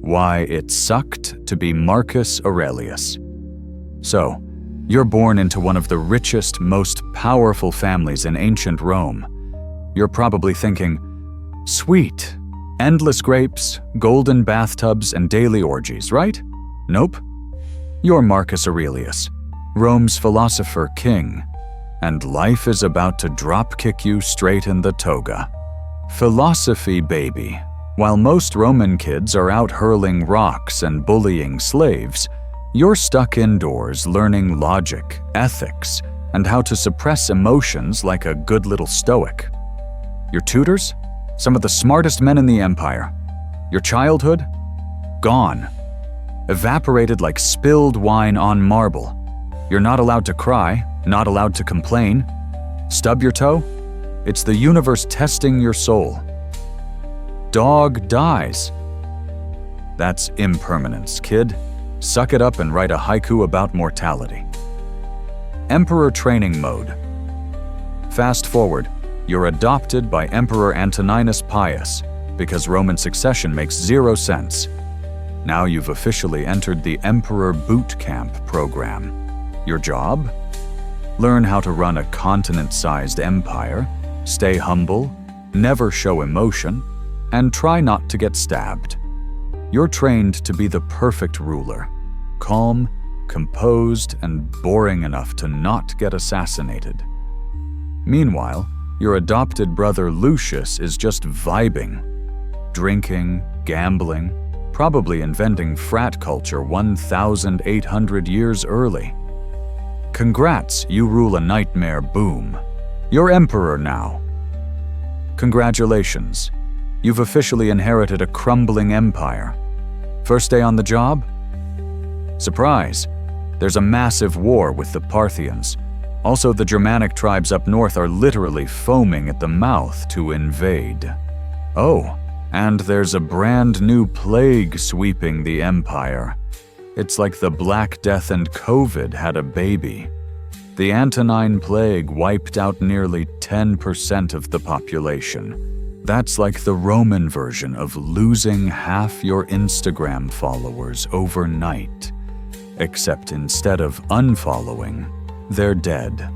Why it sucked to be Marcus Aurelius. So, you're born into one of the richest, most powerful families in ancient Rome. You're probably thinking, sweet, endless grapes, golden bathtubs, and daily orgies, right? Nope. You're Marcus Aurelius, Rome's philosopher king, and life is about to drop-kick you straight in the toga. Philosophy, baby. While most Roman kids are out hurling rocks and bullying slaves, you're stuck indoors learning logic, ethics, and how to suppress emotions like a good little Stoic. Your tutors? Some of the smartest men in the empire. Your childhood? Gone. Evaporated like spilled wine on marble. You're not allowed to cry, not allowed to complain. Stub your toe? It's the universe testing your soul. Dog dies. That's impermanence, kid. Suck it up and write a haiku about mortality. Emperor training mode. Fast forward, you're adopted by Emperor Antoninus Pius because Roman succession makes 0 sense. Now you've officially entered the Emperor Boot Camp program. Your job? Learn how to run a continent-sized empire, stay humble, never show emotion, and try not to get stabbed. You're trained to be the perfect ruler, calm, composed, and boring enough to not get assassinated. Meanwhile, your adopted brother Lucius is just vibing, drinking, gambling, probably inventing frat culture 1,800 years early. Congrats, you rule a nightmare boom. You're emperor now. Congratulations, you've officially inherited a crumbling empire. First day on the job? Surprise, there's a massive war with the Parthians. Also, the Germanic tribes up north are literally foaming at the mouth to invade. Oh, and there's a brand new plague sweeping the empire. It's like the Black Death and COVID had a baby. The Antonine Plague wiped out nearly 10% of the population. That's like the Roman version of losing half your Instagram followers overnight. Except instead of unfollowing, they're dead.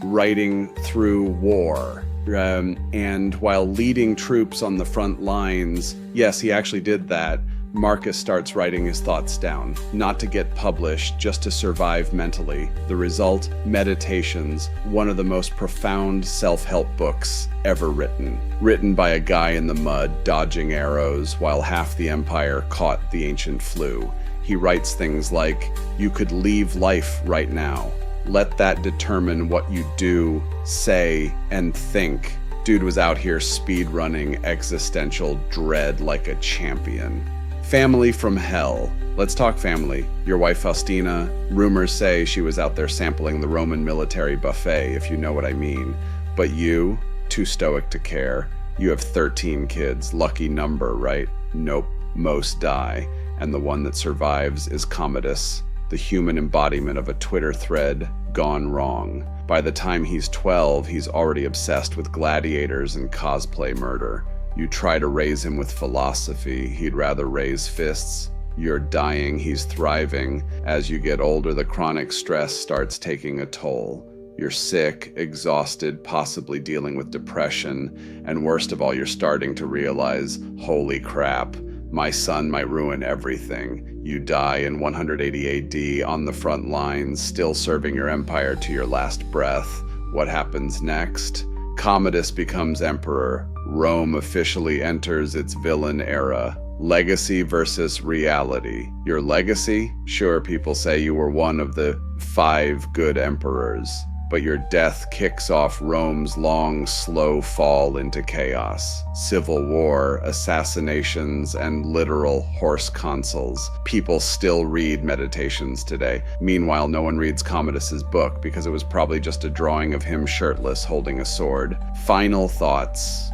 Writing through war. And while leading troops on the front lines, yes, he actually did that, Marcus starts writing his thoughts down, not to get published, just to survive mentally. The result, Meditations, one of the most profound self-help books ever written. Written by a guy in the mud, dodging arrows, while half the empire caught the ancient flu. He writes things like, you could leave life right now. Let that determine what you do, say, and think. Dude was out here speed running existential dread like a champion. Family from hell. Let's talk family. Your wife Faustina, rumors say she was out there sampling the Roman military buffet, if you know what I mean. But you, too stoic to care. You have 13 kids, lucky number, right? Nope, most die. And the one that survives is Commodus, the human embodiment of a Twitter thread gone wrong. By the time he's 12, he's already obsessed with gladiators and cosplay murder. You try to raise him with philosophy, he'd rather raise fists. You're dying, he's thriving. As you get older, the chronic stress starts taking a toll. You're sick, exhausted, possibly dealing with depression, and worst of all, you're starting to realize, holy crap, my son might ruin everything. You die in 180 AD on the front lines, still serving your empire to your last breath. What happens next? Commodus becomes emperor. Rome officially enters its villain era. Legacy versus reality. Your legacy? Sure, people say you were one of the 5 good emperors, but your death kicks off Rome's long, slow fall into chaos. Civil war, assassinations, and literal horse consuls. People still read Meditations today. Meanwhile, no one reads Commodus's book because it was probably just a drawing of him shirtless holding a sword. Final thoughts.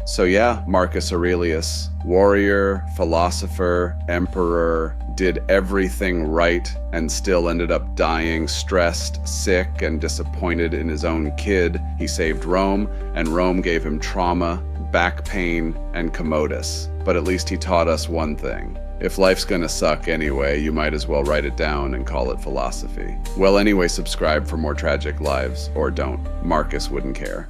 So yeah, Marcus Aurelius, warrior, philosopher, emperor, did everything right and still ended up dying, stressed, sick, and disappointed in his own kid. He saved Rome, and Rome gave him trauma, back pain, and Commodus. But at least he taught us one thing. If life's gonna suck anyway, you might as well write it down and call it philosophy. Well, anyway, subscribe for more tragic lives, or don't. Marcus wouldn't care.